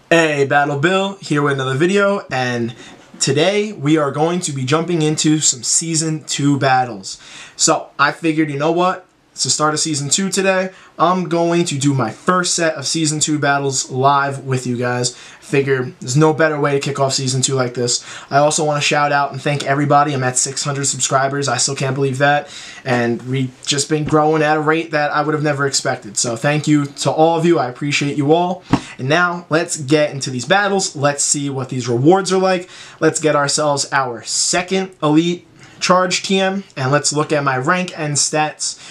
Hey, Battle Bill here with another video, and today we are going to be jumping into some Season 2 battles. So, I figured, you know what? It's the start of Season 2 today. I'm going to do my first set of Season 2 battles live with you guys. Figure there's no better way to kick off Season 2 like this. I also want to shout out and thank everybody. I'm at 600 subscribers. I still can't believe that. And we've just been growing at a rate that I would have never expected. So thank you to all of you. I appreciate you all. And now let's get into these battles. Let's see what these rewards are like. Let's get ourselves our second Elite Charge TM. And let's look at my rank and stats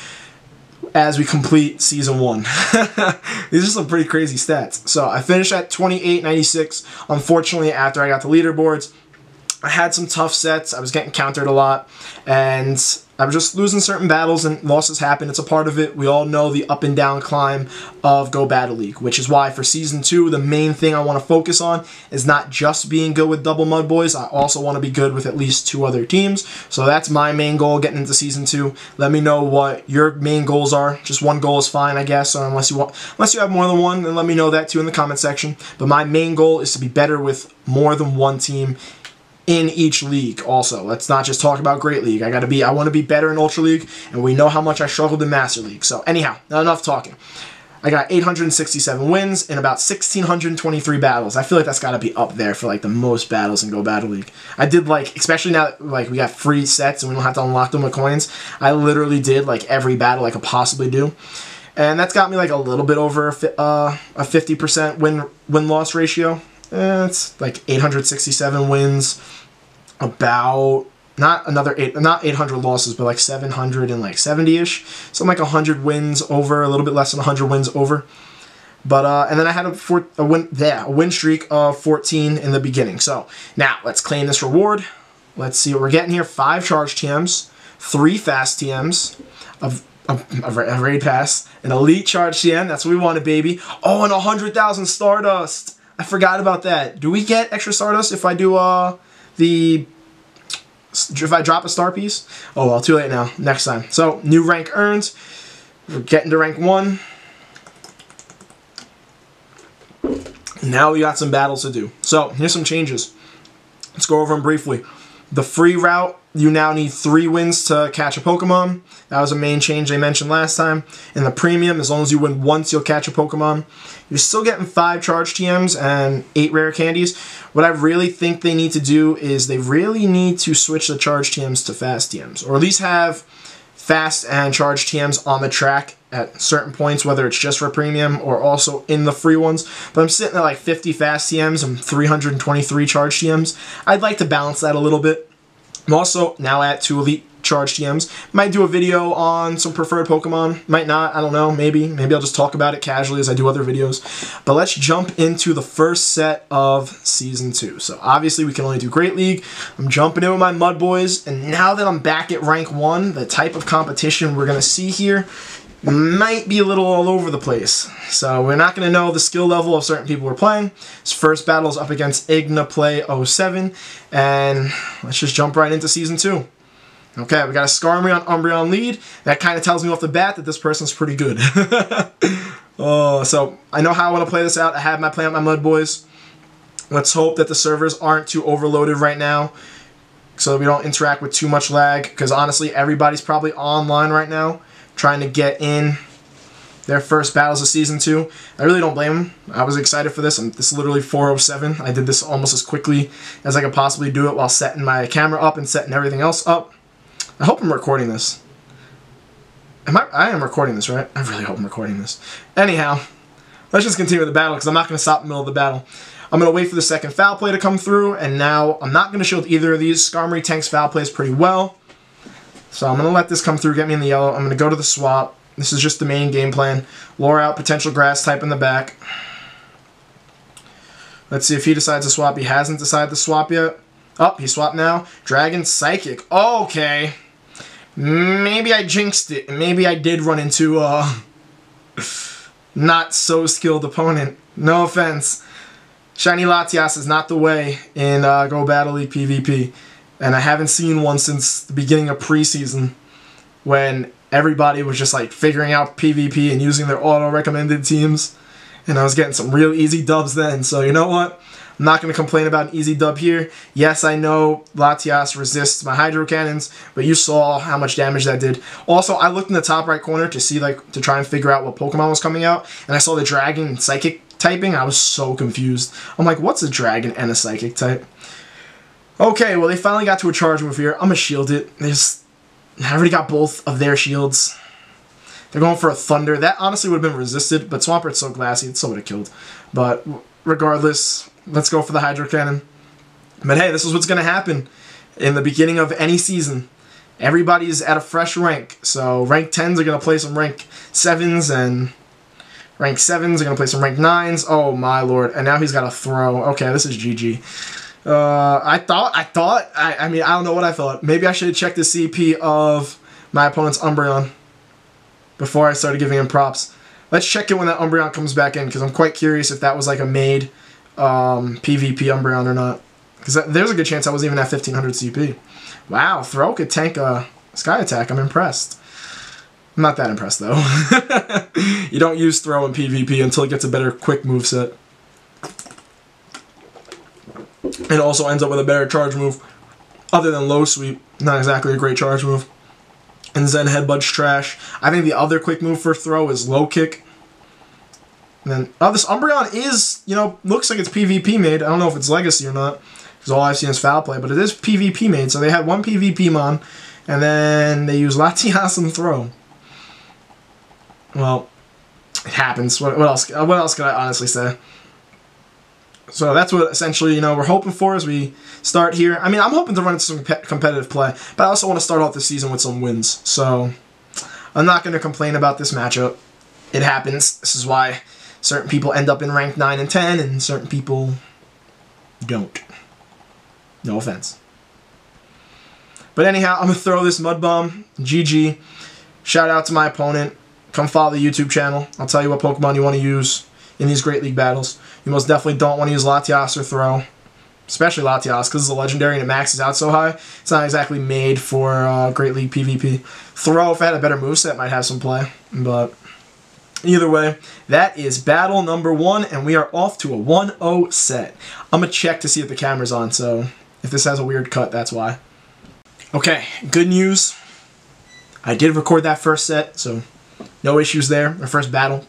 as we complete Season 1. These are some pretty crazy stats. So I finished at 2896. Unfortunately, after I got the leaderboards, I had some tough sets. I was getting countered a lot, and I was just losing certain battles, and losses happen. It's a part of it. We all know the up and down climb of Go Battle League, which is why for Season 2, the main thing I want to focus on is not just being good with Double Mudboys. I also want to be good with at least 2 other teams. So that's my main goal getting into Season 2. Let me know what your main goals are. Just one goal is fine, I guess, or unless you have more than one, then let me know that too in the comment section. But my main goal is to be better with more than one team in each league. Also, let's not just talk about Great League. I want to be better in Ultra League, and we know how much I struggled in Master League. So anyhow, not enough talking. I got 867 wins in about 1,623 battles. I feel like that's got to be up there for like the most battles in Go Battle League. I did like, especially now that like we got free sets and we don't have to unlock them with coins, I literally did like every battle I could possibly do. And that's got me like a little bit over a 50% win-loss ratio. It's like 867 wins, about not 800 losses, but like 770-ish. So like 100 wins over, a little bit less than 100 wins over. But and then I had a win streak of 14 in the beginning. So now let's claim this reward. Let's see what we're getting here: 5 charge TMs, 3 fast TMs, a raid pass, an elite charge TM. That's what we wanted, baby. Oh, and 100,000 Stardust. I forgot about that. Do we get extra Stardust if I do if I drop a star piece? Oh well, too late now. Next time. So new rank earned. We're getting to rank 1. Now we got some battles to do. So here's some changes. Let's go over them briefly. The free route, you now need 3 wins to catch a Pokemon. That was a main change I mentioned last time. In the premium, as long as you win once, you'll catch a Pokemon. You're still getting 5 charge TMs and 8 rare candies. What I really think they need to do is they really need to switch the charge TMs to fast TMs, or at least have fast and charge TMs on the track at certain points, whether it's just for premium or also in the free ones. But I'm sitting at like 50 fast TMs and 323 charge TMs. I'd like to balance that a little bit. I'm also now at 2 elite charge TMs. Might do a video on some preferred Pokemon. Might not. I don't know. Maybe I'll just talk about it casually as I do other videos. But let's jump into the first set of Season 2. So obviously we can only do Great League. I'm jumping in with my Mudboys. And now that I'm back at rank 1, the type of competition we're going to see here might be a little all over the place. So we're not going to know the skill level of certain people we're playing. This first battle is up against IgnaPlay07. And let's just jump right into Season 2. Okay, we got a Skarmory on Umbreon lead. That kind of tells me off the bat that this person's pretty good. Oh, so I know how I want to play this out. I have my plan with my Mudboys. Let's hope that the servers aren't too overloaded right now, so that we don't interact with too much lag, because honestly, everybody's probably online right now, trying to get in their first battles of Season 2. I really don't blame them. I was excited for this. This is literally 4:07. I did this almost as quickly as I could possibly do it while setting my camera up and setting everything else up. I hope I'm recording this. I am recording this, right? I really hope I'm recording this. Anyhow, let's just continue with the battle, because I'm not going to stop in the middle of the battle. I'm going to wait for the second foul play to come through, and now I'm not going to shield either of these. Skarmory tanks foul plays pretty well. So I'm going to let this come through, get me in the yellow. I'm going to go to the swap. This is just the main game plan. Lure out potential grass type in the back. Let's see if he decides to swap. He hasn't decided to swap yet. Oh, he swapped now. Dragon Psychic. Okay. Maybe I jinxed it. Maybe I did run into a not so skilled opponent. No offense. Shiny Latias is not the way in Go Battle League PvP. And I haven't seen one since the beginning of preseason, when everybody was just like figuring out PvP and using their auto-recommended teams. And I was getting some real easy dubs then. So you know what? I'm not going to complain about an easy dub here. Yes, I know Latias resists my Hydro Cannons, but you saw how much damage that did. Also, I looked in the top right corner to see, like, to try and figure out what Pokemon was coming out, and I saw the Dragon and Psychic typing. I was so confused. I'm like, what's a Dragon and a Psychic type? Okay, well, they finally got to a charge move here. I'm going to shield it. I already got both of their shields. They're going for a Thunder. That honestly would have been resisted, but Swampert's so glassy, it still would have killed. But regardless, let's go for the Hydro Cannon. But hey, this is what's going to happen in the beginning of any season. Everybody's at a fresh rank. So rank 10s are going to play some rank 7s, and rank 7s are going to play some rank 9s. Oh my lord. And now he's got a throw. Okay, this is GG. I mean, I don't know what I thought. Maybe I should have checked the CP of my opponent's Umbreon before I started giving him props. Let's check it when that Umbreon comes back in, because I'm quite curious if that was like a made PvP Umbreon or not. Because there's a good chance I was even at 1500 CP. Wow, Throw could tank a Sky Attack. I'm impressed. I'm not that impressed, though. You don't use Throw in PvP until it gets a better quick moveset. It also ends up with a better charge move. Other than Low Sweep, not exactly a great charge move. And Zen Headbutt's trash. I think the other quick move for Throw is Low Kick. And then, this Umbreon is, you know, looks like it's PvP made. I don't know if it's Legacy or not, because all I've seen is Foul Play, but it is PvP made. So they had one PvP Mon, and then they use Latias and Throw. Well, it happens. What else? What else can I honestly say? So that's what essentially, you know, we're hoping for as we start here. I mean, I'm hoping to run into some competitive play, but I also want to start off the season with some wins. So I'm not going to complain about this matchup. It happens. This is why certain people end up in rank 9 and 10, and certain people don't. No offense. But anyhow, I'm going to throw this Mud Bomb. GG. Shout out to my opponent. Come follow the YouTube channel. I'll tell you what Pokemon you want to use in these Great League battles. You most definitely don't want to use Latias or Throw. Especially Latias, because it's a legendary and it maxes out so high. It's not exactly made for Great League PvP. Throw, if it had a better moveset, might have some play. But either way, that is battle number 1, and we are off to a 1-0 set. I'm going to check to see if the camera's on, so if this has a weird cut, that's why. Okay, good news. I did record that first set, so no issues there. My first battle.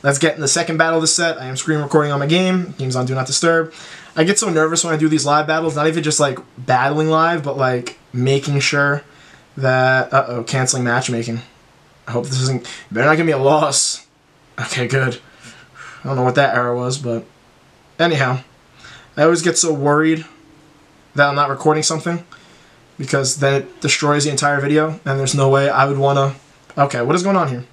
Let's get in the second battle of the set. I am screen recording on my game. Game's on Do Not Disturb. I get so nervous when I do these live battles. Not even just like battling live, but like making sure that... Uh-oh, canceling matchmaking. I hope this isn't... Better not give me a loss. Okay, good. I don't know what that error was, but... Anyhow. I always get so worried that I'm not recording something, because then it destroys the entire video, and there's no way I would want to... Okay, what is going on here?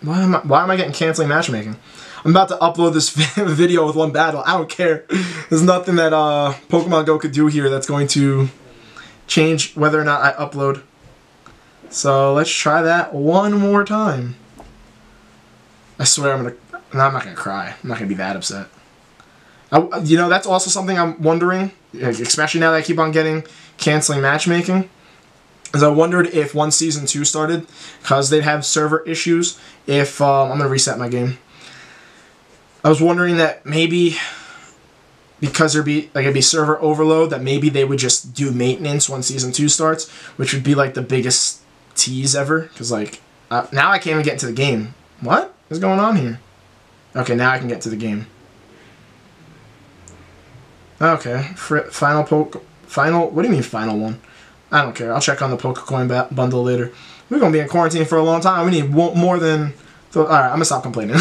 Why am I getting canceling matchmaking? I'm about to upload this video with one battle. I don't care. There's nothing that Pokemon Go could do here that's going to change whether or not I upload. So let's try that one more time. I swear I'm not gonna cry. I'm not gonna be that upset. You know, that's also something I'm wondering, especially now that I keep on getting canceling matchmaking. As I wondered if once Season 2 started, because they'd have server issues, if... I'm going to reset my game. I was wondering that maybe, because it'd be server overload, that maybe they would just do maintenance when Season 2 starts, which would be like the biggest tease ever. Because like, now I can't even get into the game. What is going on here? Okay, now I can get to the game. Okay, final... What do you mean final one? I don't care. I'll check on the Pokecoin bundle later. We're going to be in quarantine for a long time. We need more than... Alright, I'm going to stop complaining.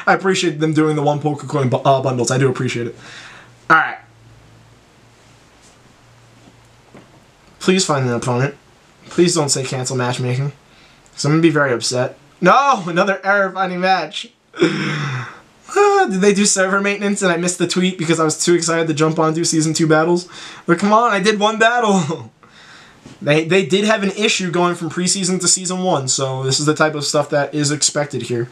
I appreciate them doing the one Pokecoin bundles. I do appreciate it. Alright. Please find an opponent. Please don't say cancel matchmaking, because I'm going to be very upset. No! Another error finding match. Did they do server maintenance and I missed the tweet because I was too excited to jump on and do Season 2 battles? But come on, I did one battle! They did have an issue going from preseason to Season 1, so this is the type of stuff that is expected here.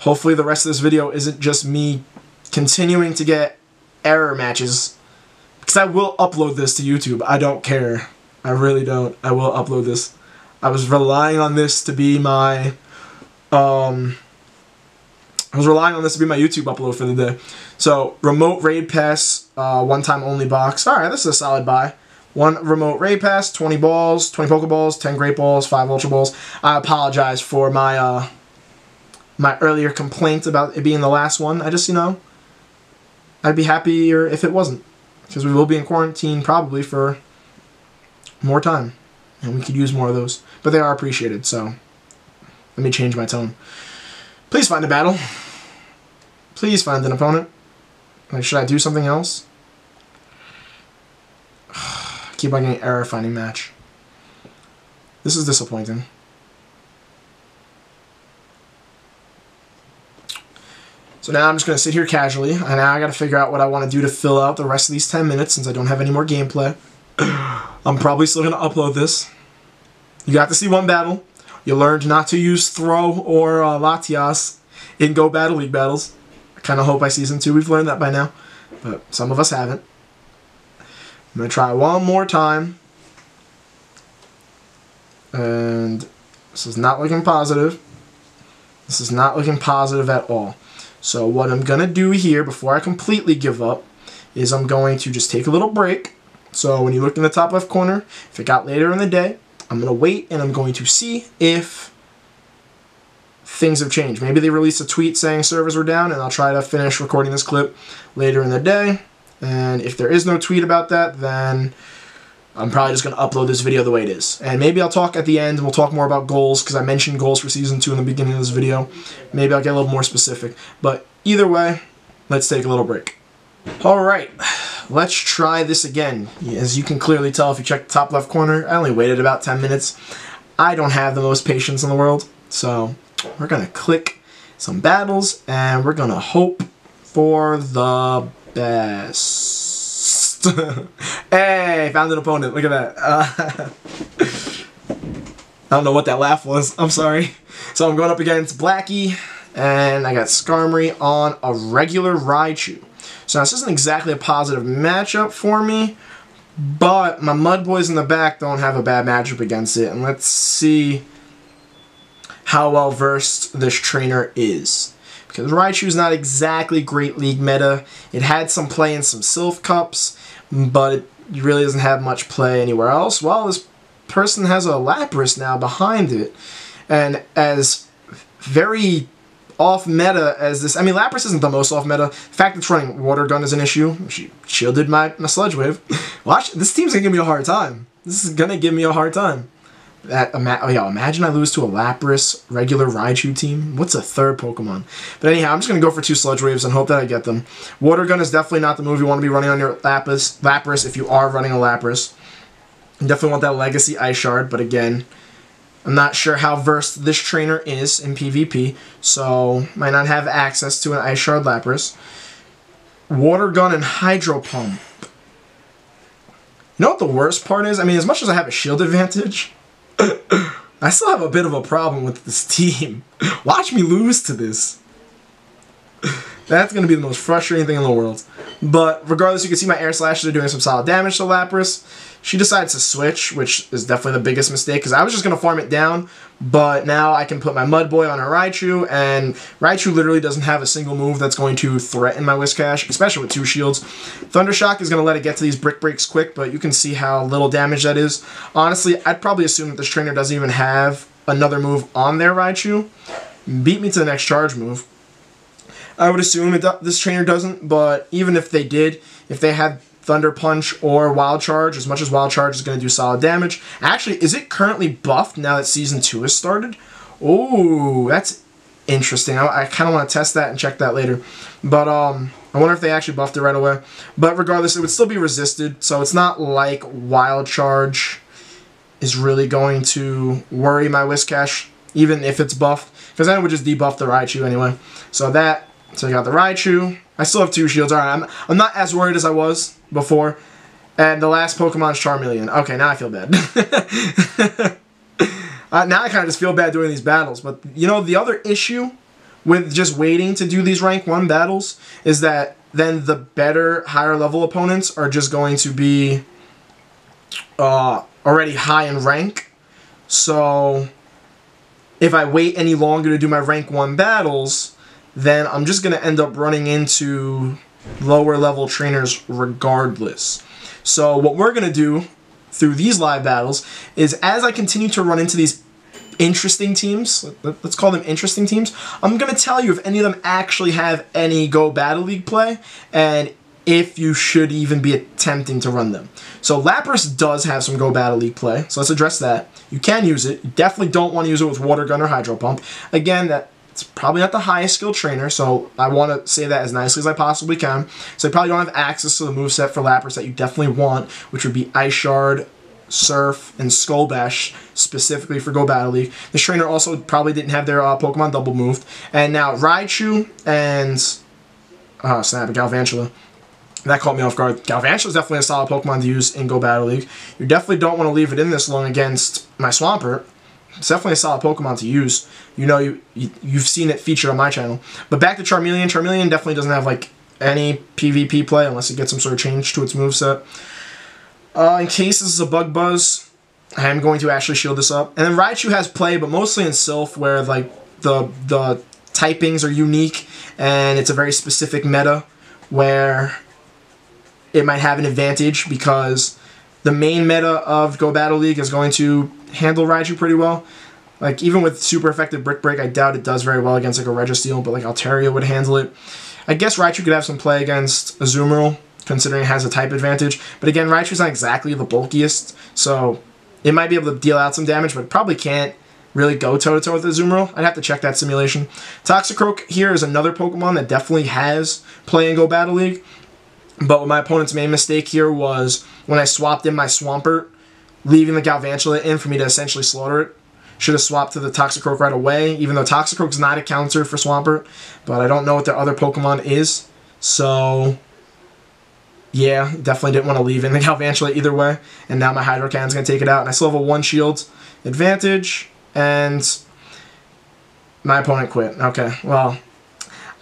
Hopefully the rest of this video isn't just me continuing to get error matches, because I will upload this to YouTube. I don't care. I really don't. I will upload this. I was relying on this to be my I was relying on this to be my YouTube upload for the day. So, remote raid pass, one-time only box. Alright, this is a solid buy. One remote raid pass, 20 balls, 20 Pokeballs, 10 Great Balls, 5 Ultra Balls. I apologize for my my earlier complaint about it being the last one. I just, you know, I'd be happier if it wasn't. Because we will be in quarantine probably for more time. And we could use more of those. But they are appreciated, so let me change my tone. Please find a battle. Please find an opponent. Like, should I do something else? Keep on getting error finding match. This is disappointing. So now I'm just going to sit here casually, and now I got to figure out what I want to do to fill out the rest of these 10 minutes since I don't have any more gameplay. I'm probably still going to upload this. You got to see one battle. You learned not to use Throw or Latias in Go Battle League battles. I kind of hope by Season 2 we've learned that by now, but some of us haven't. I'm going to try one more time. And this is not looking positive. This is not looking positive at all. So what I'm going to do here before I completely give up is I'm going to just take a little break. So when you look in the top left corner, if it got later in the day, I'm going to wait and I'm going to see if things have changed. Maybe they released a tweet saying servers were down, and I'll try to finish recording this clip later in the day. And if there is no tweet about that, then I'm probably just going to upload this video the way it is. And maybe I'll talk at the end, and we'll talk more about goals, because I mentioned goals for Season 2 in the beginning of this video. Maybe I'll get a little more specific. But either way, let's take a little break. Alright, let's try this again. As you can clearly tell if you check the top left corner, I only waited about 10 minutes. I don't have the most patience in the world, so we're going to click some battles, and we're going to hope for the best. Hey, found an opponent. Look at that. I don't know what that laugh was. I'm sorry. So I'm going up against Blackie, and I got Skarmory on a regular Raichu. So this isn't exactly a positive matchup for me, but my Mudboys in the back don't have a bad matchup against it. And let's see how well versed this trainer is. Because Raichu's not exactly great league meta. It had some play in some Sylph Cups, but it really doesn't have much play anywhere else. Well, this person has a Lapras now behind it. And as very off-meta as this... I mean, Lapras isn't the most off-meta. The fact that it's running Water Gun is an issue. She shielded my Sludge Wave. Watch, this team's going to give me a hard time. This is going to give me a hard time. Imagine I lose to a Lapras regular Raichu team. What's a third Pokemon? But anyhow, I'm just going to go for 2 Sludge Waves and hope that I get them. Water Gun is definitely not the move you want to be running on your Lapras if you are running a Lapras. You definitely want that Legacy Ice Shard, but again, I'm not sure how versed this trainer is in PvP, so might not have access to an Ice Shard Lapras. Water Gun and Hydro Pump. You know what the worst part is? I mean, as much as I have a shield advantage, I still have a bit of a problem with this team. Watch me lose to this. That's going to be the most frustrating thing in the world. But regardless, you can see my Air Slashes are doing some solid damage to Lapras. She decides to switch, which is definitely the biggest mistake, because I was just going to farm it down, but now I can put my Mudboy on a Raichu, and Raichu literally doesn't have a single move that's going to threaten my Whiscash, especially with 2 shields. Thundershock is going to let it get to these Brick Breaks quick, but you can see how little damage that is. Honestly, I'd probably assume that this trainer doesn't even have another move on their Raichu. Beat me to the next charge move. I would assume this trainer doesn't, but even if they did, if they had Thunder Punch or Wild Charge, as much as Wild Charge is going to do solid damage. Actually, is it currently buffed now that Season 2 has started? Oh, that's interesting. I kind of want to test that and check that later. But I wonder if they actually buffed it right away. But regardless, it would still be resisted, so it's not like Wild Charge is really going to worry my Whiscash, even if it's buffed, because then it would just debuff the Raichu anyway. So I got the Raichu. I still have 2 shields. Alright, I'm not as worried as I was before. And the last Pokemon's Charmeleon. Okay, now I feel bad. Now I kind of just feel bad doing these battles. But, you know, the other issue with just waiting to do these rank 1 battles is that then the better, higher level opponents are just going to be already high in rank. So if I wait any longer to do my rank 1 battles, then I'm just going to end up running into lower level trainers regardless. So what we're going to do through these live battles is, as I continue to run into these interesting teams, let's call them interesting teams, I'm going to tell you if any of them actually have any Go Battle League play, and if you should even be attempting to run them. So Lapras does have some Go Battle League play, so let's address that. You can use it. You definitely don't want to use it with Water Gun or Hydro Pump. Again, it's probably not the highest skill trainer, so I want to say that as nicely as I possibly can. So you probably don't have access to the moveset for Lapras that you definitely want, which would be Ice Shard, Surf, and Skull Bash, specifically for Go Battle League. This trainer also probably didn't have their Pokemon double moved. And now Raichu and Galvantula. That caught me off guard. Galvantula is definitely a solid Pokemon to use in Go Battle League. You definitely don't want to leave it in this long against my Swampert. It's definitely a solid Pokemon to use. You know, you've seen it featured on my channel. But back to Charmeleon. Charmeleon definitely doesn't have like any PvP play unless it gets some sort of change to its moveset. In case this is a Bug Buzz, I am going to actually shield this up. And then Raichu has play, but mostly in Sylph, where like the typings are unique and it's a very specific meta where it might have an advantage because the main meta of Go Battle League is going to handle Raichu pretty well. Like, even with super effective Brick Break, I doubt it does very well against like a Registeel, but like Altaria would handle it. I guess Raichu could have some play against Azumarill, considering it has a type advantage. But again, Raichu's not exactly the bulkiest, so it might be able to deal out some damage, but it probably can't really go toe-to-toe with Azumarill. I'd have to check that simulation. Toxicroak here is another Pokemon that definitely has play in Go Battle League. But my opponent's main mistake here was when I swapped in my Swampert, leaving the Galvantula in for me to essentially slaughter it. Should have swapped to the Toxicroak right away, even though Toxicroak's not a counter for Swampert. But I don't know what their other Pokemon is. So yeah, definitely didn't want to leave in the Galvantula either way. And now my Hydro Cannon's going to take it out. And I still have a 1 shield advantage. And my opponent quit. Okay, well,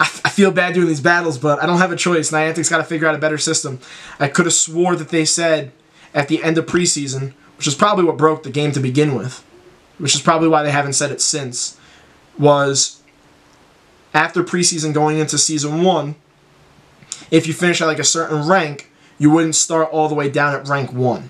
I feel bad doing these battles, but I don't have a choice. Niantic's got to figure out a better system. I could have swore that they said at the end of preseason, which is probably what broke the game to begin with, which is probably why they haven't said it since, was after preseason going into Season 1, if you finish at like a certain rank, you wouldn't start all the way down at rank 1.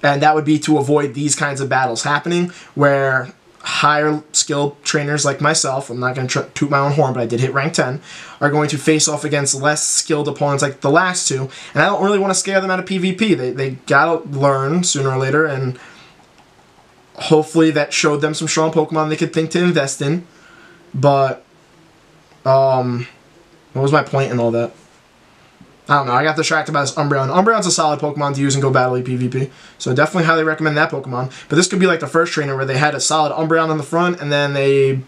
And that would be to avoid these kinds of battles happening, where higher skilled trainers like myself, I'm not going to toot my own horn, but I did hit rank 10, are going to face off against less skilled opponents like the last two, and I don't really want to scare them out of PvP. They gotta learn sooner or later, and hopefully that showed them some strong Pokemon they could think to invest in. But what was my point in all that? I don't know, I got distracted by this Umbreon. Umbreon's a solid Pokemon to use in Go Battle League PvP, so definitely highly recommend that Pokemon. But this could be like the first trainer where they had a solid Umbreon on the front, and then they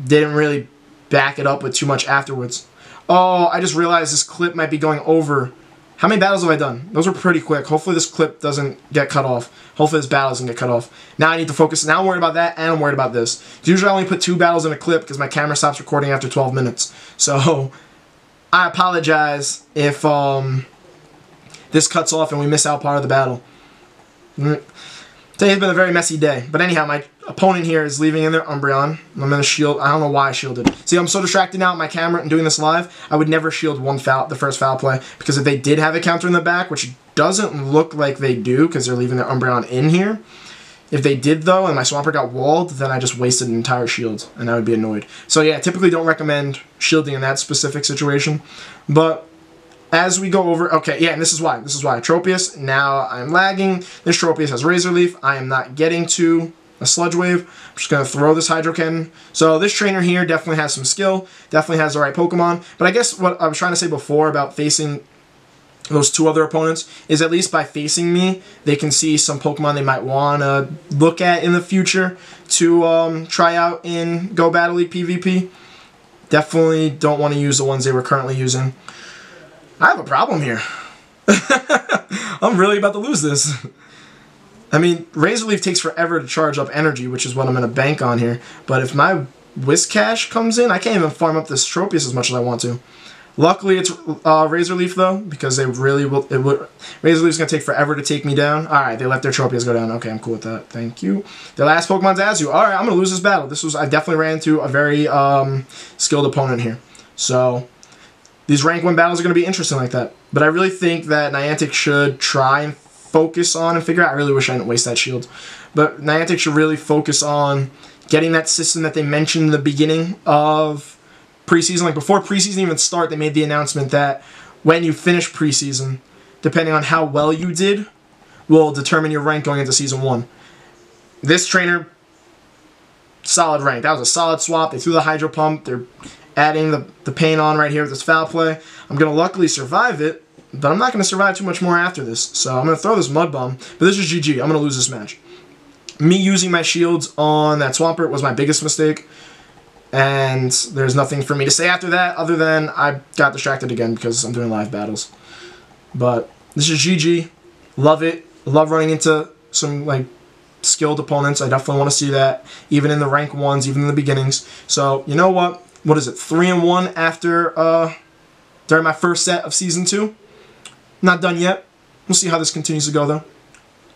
didn't really back it up with too much afterwards. Oh, I just realized this clip might be going over. How many battles have I done? Those were pretty quick. Hopefully this clip doesn't get cut off. Hopefully this battle doesn't get cut off. Now I need to focus. Now I'm worried about that, and I'm worried about this. Usually I only put 2 battles in a clip because my camera stops recording after 12 minutes. So I apologize if this cuts off and we miss out part of the battle. Today's been a very messy day. But anyhow, my opponent here is leaving in their Umbreon. I'm going to shield. I don't know why I shielded. See, I'm so distracted now with my camera and doing this live, I would never shield the first foul play. Because if they did have a counter in the back, which doesn't look like they do because they're leaving their Umbreon in here. If they did, though, and my Swampert got walled, then I just wasted an entire shield, and I would be annoyed. So yeah, typically don't recommend shielding in that specific situation. But as we go over, okay, yeah, and this is why. Tropius, now I'm lagging. This Tropius has Razor Leaf. I am not getting to a Sludge Wave. I'm just going to throw this Hydro Cannon. So this trainer here definitely has some skill, definitely has the right Pokemon. But I guess what I was trying to say before about facing those 2 other opponents is at least by facing me, they can see some Pokemon they might want to look at in the future to try out in Go Battle League PvP. Definitely don't want to use the ones they were currently using. I have a problem here. I'm really about to lose this. I mean, Razor Leaf takes forever to charge up energy, which is what I'm going to bank on here. But if my Whiscash comes in, I can't even farm up this Tropius as much as I want to. Luckily, it's Razor Leaf, though, because they really will... Razor Leaf's going to take forever to take me down. Alright, they let their Tropius go down. Okay, I'm cool with that. Thank you. The last Pokemon's Azu. Alright, I'm going to lose this battle. I definitely ran into a very skilled opponent here. So, these rank 1 battles are going to be interesting like that. But I really think that Niantic should try and focus on and figure out... I really wish I didn't waste that shield. But Niantic should really focus on getting that system that they mentioned in the beginning of preseason. Like, before preseason even start, they made the announcement that when you finish preseason, depending on how well you did, will determine your rank going into Season 1. This trainer, solid rank. That was a solid swap. They threw the Hydro Pump. They're adding the pain on right here with this Foul Play. I'm going to luckily survive it, but I'm not going to survive too much more after this. So I'm going to throw this Mud Bomb, but this is GG. I'm going to lose this match. Me using my shields on that Swampert was my biggest mistake. And there's nothing for me to say after that other than I got distracted again because I'm doing live battles. But this is GG. Love it. Love running into some like skilled opponents. I definitely want to see that. Even in the rank 1s, even in the beginnings. So, you know what? What is it? 3-1 after during my first set of Season 2. Not done yet. We'll see how this continues to go though.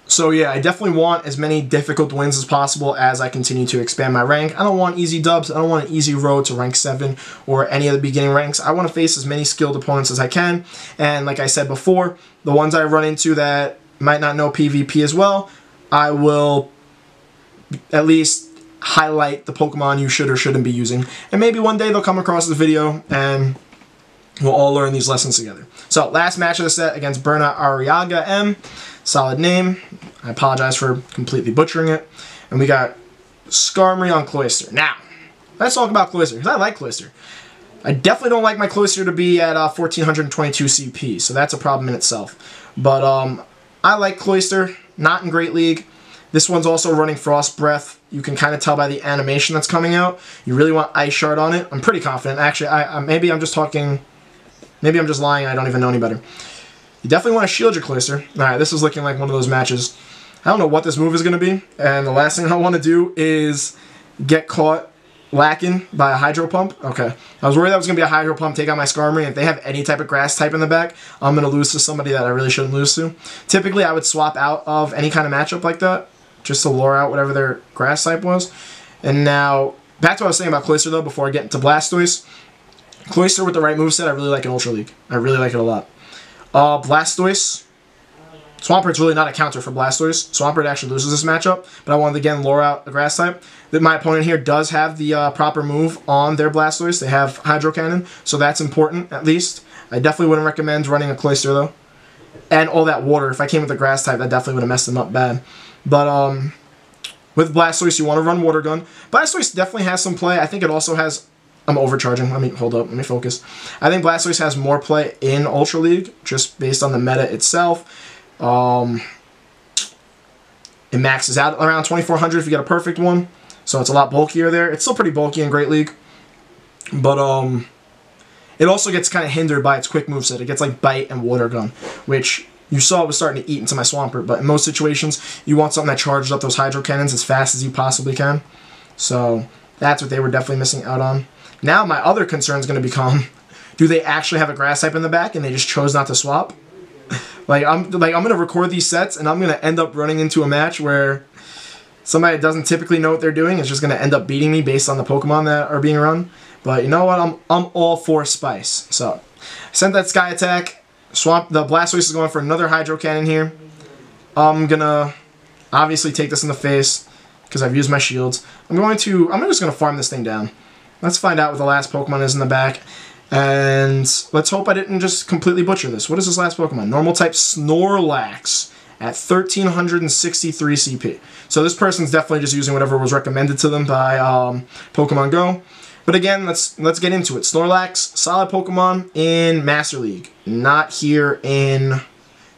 So yeah, I definitely want as many difficult wins as possible as I continue to expand my rank. I don't want easy dubs. I don't want an easy road to rank 7 or any of the beginning ranks. I want to face as many skilled opponents as I can. And like I said before, the ones I run into that might not know PvP as well, I will at least highlight the Pokemon you should or shouldn't be using. And maybe one day they'll come across this video and we'll all learn these lessons together. So last match of the set against Berna Ariaga M. Solid name. I apologize for completely butchering it. And we got Skarmory on Cloyster. Now, let's talk about Cloyster, because I like Cloyster. I definitely don't like my Cloyster to be at 1422 CP, so that's a problem in itself. But I like Cloyster, not in Great League. This one's also running Frost Breath. You can kind of tell by the animation that's coming out. You really want Ice Shard on it. I'm pretty confident. Actually, maybe I'm just talking... Maybe I'm just lying. I don't even know any better. You definitely want to shield your Cloyster. Alright, this is looking like one of those matches. I don't know what this move is going to be, and the last thing I want to do is get caught lacking by a Hydro Pump. Okay. I was worried that was going to be a Hydro Pump, take out my Skarmory, and if they have any type of Grass type in the back, I'm going to lose to somebody that I really shouldn't lose to. Typically, I would swap out of any kind of matchup like that, just to lure out whatever their Grass type was. And now, back to what I was saying about Cloyster, though, before I get into Blastoise. Cloyster with the right moveset, I really like in Ultra League. I really like it a lot. Blastoise. Swampert's really not a counter for Blastoise. Swampert actually loses this matchup, but I wanted to again lure out the Grass type. My opponent here does have the proper move on their Blastoise. They have Hydro Cannon, so that's important at least. I definitely wouldn't recommend running a Cloyster though. And all that water. If I came with the Grass type, that definitely would have messed them up bad. But with Blastoise, you want to run Water Gun. Blastoise definitely has some play. I think it also has... I'm overcharging. Hold up. Let me focus. I think Blastoise has more play in Ultra League, just based on the meta itself. It maxes out around 2400 if you get a perfect one. So it's a lot bulkier there. It's still pretty bulky in Great League. But it also gets kind of hindered by its quick moveset. It gets like Bite and Water Gun, which you saw was starting to eat into my Swampert. But in most situations, you want something that charges up those Hydro Cannons as fast as you possibly can. So that's what they were definitely missing out on. Now my other concern is going to become, do they actually have a Grass type in the back and they just chose not to swap? I'm going to record these sets and I'm going to end up running into a match where somebody that doesn't typically know what they're doing is just going to end up beating me based on the Pokemon that are being run. But you know what? I'm all for spice. So I sent that Sky Attack. The Blastoise is going for another Hydro Cannon here. I'm going to obviously take this in the face because I've used my shields. I'm just going to farm this thing down. Let's find out what the last Pokemon is in the back. And let's hope I didn't just completely butcher this. What is this last Pokemon? Normal type Snorlax at 1363 CP. So this person's definitely just using whatever was recommended to them by Pokemon Go. But again, let's get into it. Snorlax, solid Pokemon in Master League, not here in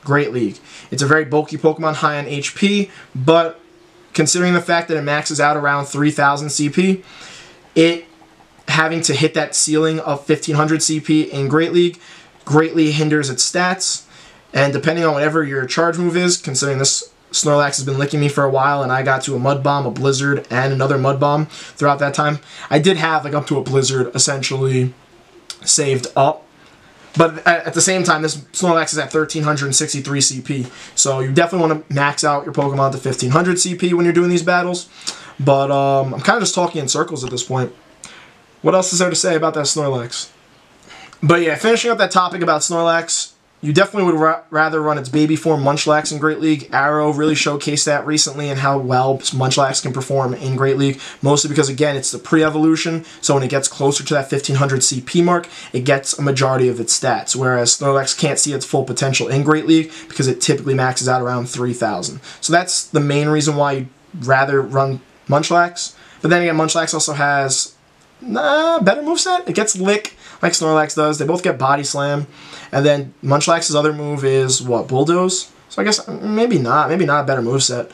Great League. It's a very bulky Pokemon, high on HP, but considering the fact that it maxes out around 3000 CP, it having to hit that ceiling of 1500 CP in Great League greatly hinders its stats. And depending on whatever your charge move is, considering this Snorlax has been licking me for a while and I got to a Mud Bomb, a Blizzard, and another Mud Bomb throughout that time. I did have like up to a Blizzard essentially saved up But at the same time, this Snorlax is at 1363 CP. So you definitely want to max out your Pokemon to 1500 CP when you're doing these battles. But I'm kind of just talking in circles at this point. What else is there to say about that Snorlax? But yeah, finishing up that topic about Snorlax, you definitely would rather run its baby form Munchlax in Great League. Arrow really showcased that recently and how well Munchlax can perform in Great League. Mostly because, again, it's the pre-evolution, so when it gets closer to that 1500 CP mark, it gets a majority of its stats, whereas Snorlax can't see its full potential in Great League because it typically maxes out around 3000. So that's the main reason why you'd rather run Munchlax. But then again, Munchlax also has better moveset. It gets Lick like Snorlax does. They both get Body Slam. And then Munchlax's other move is, what, Bulldoze? So I guess maybe not a better moveset.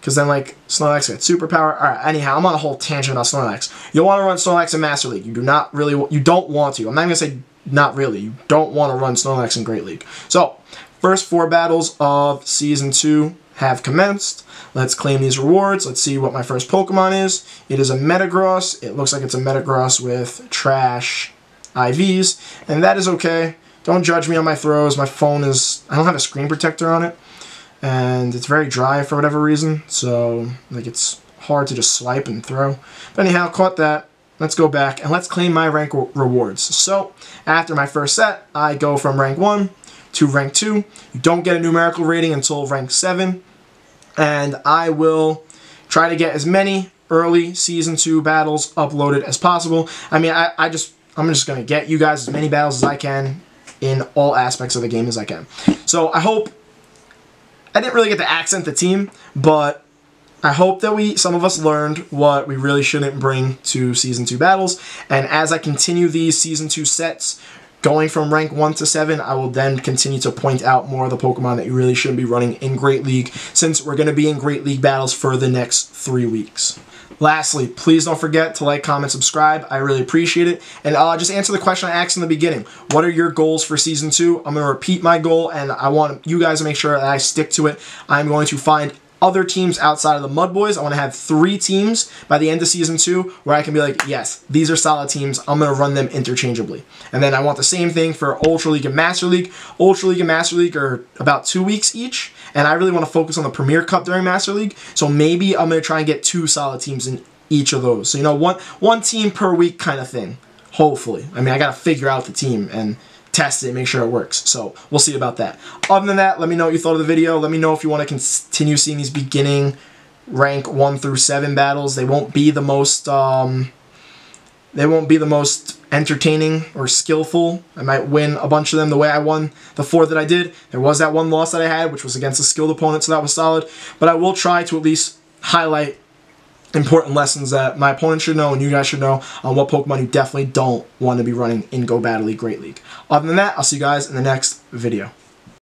Because then, like, Snorlax gets Superpower. Alright, anyhow, I'm on a whole tangent about Snorlax. You'll want to run Snorlax in Master League. You don't want to. I'm not going to say not really. You don't want to run Snorlax in Great League. So, first 4 battles of Season 2 have commenced. Let's claim these rewards. Let's see what my first Pokemon is. It is a Metagross. It looks like it's a Metagross with trash IVs. And that is okay. Don't judge me on my throws. My phone is... I don't have a screen protector on it. And it's very dry for whatever reason. So, like, it's hard to just swipe and throw. But anyhow, caught that. Let's go back and let's claim my rank rewards. So, after my first set, I go from rank 1 to rank 2. You don't get a numerical rating until rank 7. And I will try to get as many early Season 2 battles uploaded as possible. I mean, I'm just going to get you guys as many battles as I can in all aspects of the game as I can. So I hope... I didn't really get to accent the team, but I hope that some of us learned what we really shouldn't bring to Season 2 battles. And as I continue these Season 2 sets, going from rank 1 to 7, I will then continue to point out more of the Pokemon that you really shouldn't be running in Great League, since we're going to be in Great League battles for the next 3 weeks. Lastly, please don't forget to like, comment, subscribe. I really appreciate it. And just answer the question I asked in the beginning. What are your goals for Season 2? I'm going to repeat my goal, and I want you guys to make sure that I stick to it. I'm going to find other teams outside of the Mudboys. I want to have 3 teams by the end of Season 2 where I can be like, yes, these are solid teams. I'm going to run them interchangeably. And then I want the same thing for Ultra League and Master League. Ultra League and Master League are about 2 weeks each. And I really want to focus on the Premier Cup during Master League. So maybe I'm going to try and get 2 solid teams in each of those. So, you know, one team per week kind of thing. Hopefully. I mean, I got to figure out the team and test it, make sure it works. So we'll see about that. Other than that, let me know what you thought of the video. Let me know if you want to continue seeing these beginning rank 1 through 7 battles. They won't be the most entertaining or skillful. I might win a bunch of them the way I won the 4 that I did. There was that one loss that I had, which was against a skilled opponent, so that was solid. But I will try to at least highlight important lessons that my opponent should know and you guys should know on what Pokemon you definitely don't want to be running in Go Battle League Great League. Other than that, I'll see you guys in the next video.